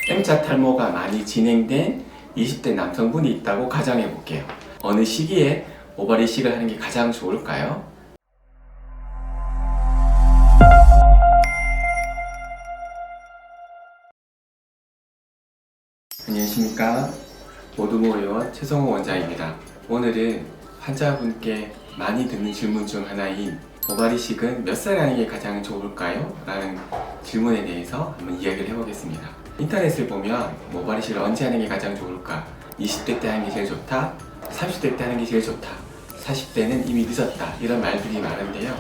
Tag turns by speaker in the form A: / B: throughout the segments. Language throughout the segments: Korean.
A: M자 탈모가 많이 진행된 20대 남성분이 있다고 가정해 볼게요. 어느 시기에 모발 이식을 하는 게 가장 좋을까요? 안녕하십니까. 모두모의원 최성호 원장입니다. 오늘은 환자분께 많이 듣는 질문 중 하나인 모발 이식은 몇 살에 하는 게 가장 좋을까요? 라는 질문에 대해서 한번 이야기를 해보겠습니다. 인터넷을 보면 모발 이식을 언제 하는 게 가장 좋을까? 20대 때 하는 게 제일 좋다? 30대 때 하는 게 제일 좋다? 40대는 이미 늦었다? 이런 말들이 많은데요.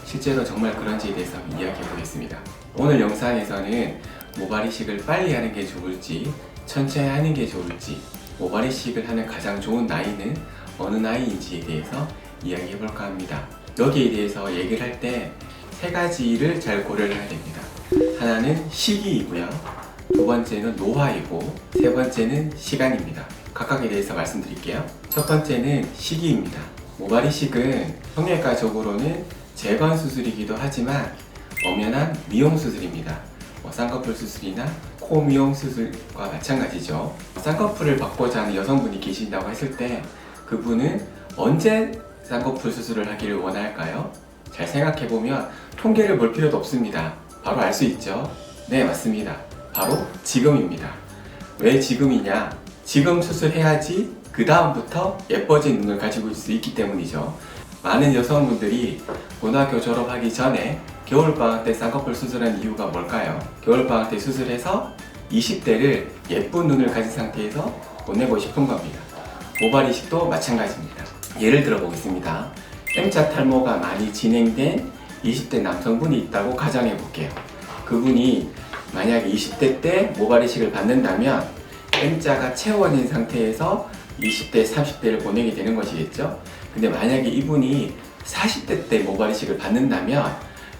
A: 실제로 정말 그런지에 대해서 이야기해 보겠습니다. 오늘 영상에서는 모발 이식을 빨리 하는 게 좋을지 천천히 하는 게 좋을지, 모발 이식을 하는 가장 좋은 나이는 어느 나이인지에 대해서 이야기해 볼까 합니다. 여기에 대해서 얘기를 할 때 세 가지를 잘 고려를 해야 됩니다. 하나는 시기이고요, 두 번째는 노화이고, 세 번째는 시간입니다. 각각에 대해서 말씀드릴게요. 첫 번째는 시기입니다. 모발 이식은 성형외과적으로는 재건 수술이기도 하지만 엄연한 미용 수술입니다. 쌍꺼풀 수술이나 코 미용 수술과 마찬가지죠. 쌍꺼풀을 받고자 하는 여성분이 계신다고 했을 때 그분은 언제 쌍꺼풀 수술을 하기를 원할까요? 잘 생각해보면 통계를 볼 필요도 없습니다. 바로 알 수 있죠? 네, 맞습니다. 바로 지금입니다. 왜 지금이냐? 지금 수술해야지 그 다음부터 예뻐진 눈을 가지고 있을 수 있기 때문이죠. 많은 여성분들이 고등학교 졸업하기 전에 겨울방학 때 쌍꺼풀 수술한 이유가 뭘까요? 겨울방학 때 수술해서 20대를 예쁜 눈을 가진 상태에서 보내고 싶은 겁니다. 모발 이식도 마찬가지입니다. 예를 들어 보겠습니다. M자 탈모가 많이 진행된 20대 남성분이 있다고 가정해 볼게요. 그분이 만약에 20대 때 모발 이식을 받는다면 M자가 채워진 상태에서 20대, 30대를 보내게 되는 것이겠죠? 근데 만약에 이분이 40대 때 모발 이식을 받는다면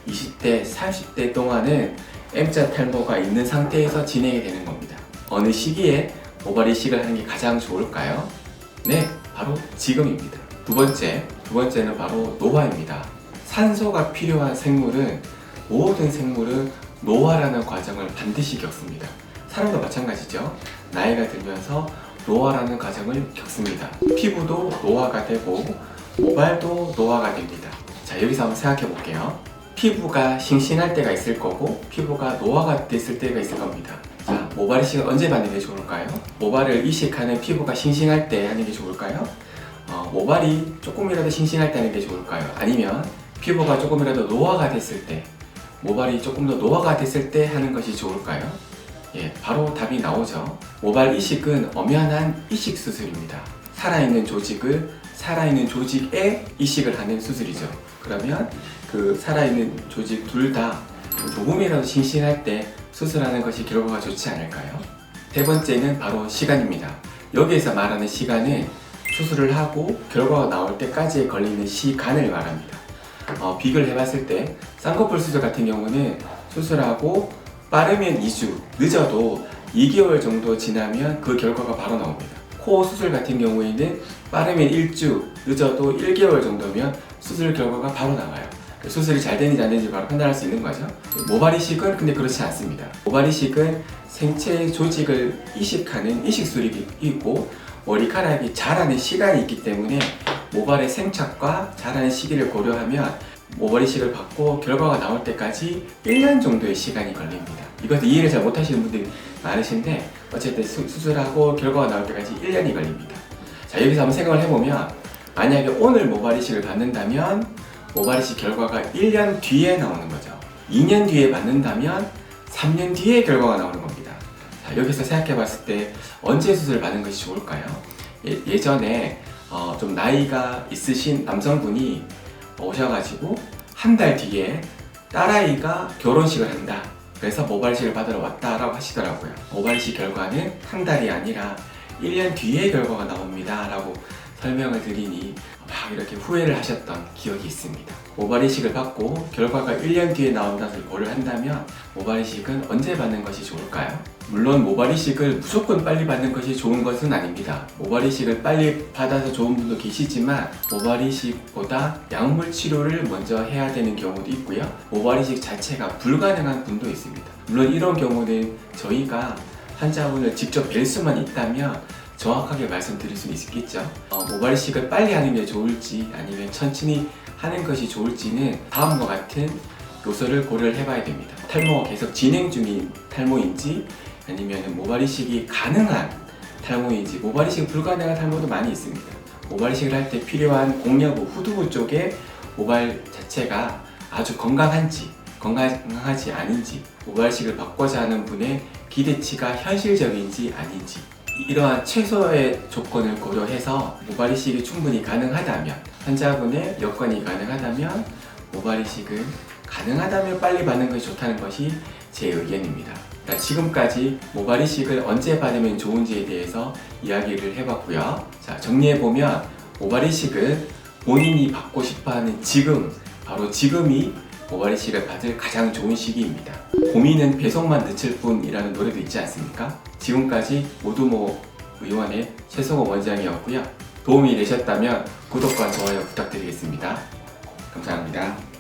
A: 20대, 30대 동안은 M자 탈모가 있는 상태에서 진행이 되는 겁니다. 어느 시기에 모발 이식을 하는 게 가장 좋을까요? 네, 바로 지금입니다. 두 번째는 바로 노화입니다. 산소가 필요한 생물은, 모든 생물은 노화라는 과정을 반드시 겪습니다. 사람도 마찬가지죠. 나이가 들면서 노화라는 과정을 겪습니다. 피부도 노화가 되고 모발도 노화가 됩니다. 자, 여기서 한번 생각해 볼게요. 피부가 싱싱할 때가 있을 거고 피부가 노화가 됐을 때가 있을 겁니다. 자, 모발 이식은 언제 받는 게 좋을까요? 모발을 이식하는 피부가 싱싱할 때 하는 게 좋을까요? 모발이 조금이라도 싱싱할 때 하는 게 좋을까요? 아니면 피부가 조금이라도 노화가 됐을 때, 모발이 조금 더 노화가 됐을 때 하는 것이 좋을까요? 예, 바로 답이 나오죠. 모발 이식은 엄연한 이식 수술입니다. 살아있는 조직에 이식을 하는 수술이죠. 그러면 그 살아있는 조직 둘 다 조금이라도 싱싱할 때 수술하는 것이 결과가 좋지 않을까요? 세 번째는 바로 시간입니다. 여기에서 말하는 시간은 수술을 하고 결과가 나올 때까지 걸리는 시간을 말합니다. 비교를 해봤을 때 쌍꺼풀 수술 같은 경우는 수술하고 빠르면 2주, 늦어도 2개월 정도 지나면 그 결과가 바로 나옵니다. 코 수술 같은 경우에는 빠르면 1주, 늦어도 1개월 정도면 수술 결과가 바로 나와요. 수술이 잘 되는지 안 되는지 바로 판단할 수 있는 거죠. 모발 이식은 근데 그렇지 않습니다. 모발 이식은 생체 조직을 이식하는 이식술이 있고 머리카락이 자라는 시간이 있기 때문에 모발의 생착과 자라는 시기를 고려하면 모발 이식을 받고 결과가 나올 때까지 1년 정도의 시간이 걸립니다. 이것을 이해를 잘 못하시는 분들이 많으신데 어쨌든 수술하고 결과가 나올 때까지 1년이 걸립니다. 자, 여기서 한번 생각을 해보면 만약에 오늘 모발 이식을 받는다면 모발 이식 결과가 1년 뒤에 나오는 거죠. 2년 뒤에 받는다면 3년 뒤에 결과가 나오는 겁니다. 자, 여기서 생각해 봤을 때 언제 수술을 받는 것이 좋을까요? 예전에 좀 나이가 있으신 남성분이 오셔가지고 한 달 뒤에 딸아이가 결혼식을 한다, 그래서 모발 이식을 받으러 왔다라고 하시더라고요. 모발 이식 결과는 한 달이 아니라 1년 뒤에 결과가 나옵니다 라고 설명을 드리니 막 이렇게 후회를 하셨던 기억이 있습니다. 모발 이식을 받고 결과가 1년 뒤에 나온다는 것을 고려한다면 모발 이식은 언제 받는 것이 좋을까요? 물론 모발 이식을 무조건 빨리 받는 것이 좋은 것은 아닙니다. 모발 이식을 빨리 받아서 좋은 분도 계시지만 모발 이식보다 약물 치료를 먼저 해야 되는 경우도 있고요. 모발 이식 자체가 불가능한 분도 있습니다. 물론 이런 경우는 저희가 환자분을 직접 뵐 수만 있다면 정확하게 말씀드릴 수 있겠죠. 모발 이식을 빨리 하는 게 좋을지 아니면 천천히 하는 것이 좋을지는 다음과 같은 요소를 고려를 해봐야 됩니다. 탈모가 계속 진행 중인 탈모인지 아니면 모발 이식이 가능한 탈모인지, 모발 이식 불가능한 탈모도 많이 있습니다. 모발 이식을 할 때 필요한 공여부, 후두부 쪽에 모발 자체가 아주 건강한지 건강하지 않은지, 모발 이식을 받고자 하는 분의 기대치가 현실적인지 아닌지, 이러한 최소의 조건을 고려해서 모발 이식이 충분히 가능하다면, 환자분의 여건이 가능하다면 모발 이식은 가능하다면 빨리 받는 것이 좋다는 것이 제 의견입니다. 지금까지 모발 이식을 언제 받으면 좋은지에 대해서 이야기를 해봤고요. 자, 정리해보면 모발 이식은 본인이 받고 싶어하는 지금, 바로 지금이 모발 이식을 받을 가장 좋은 시기입니다. 고민은 배송만 늦출 뿐이라는 노래도 있지 않습니까? 지금까지 모두모 의원의 최성호 원장이었고요. 도움이 되셨다면 구독과 좋아요 부탁드리겠습니다. 감사합니다.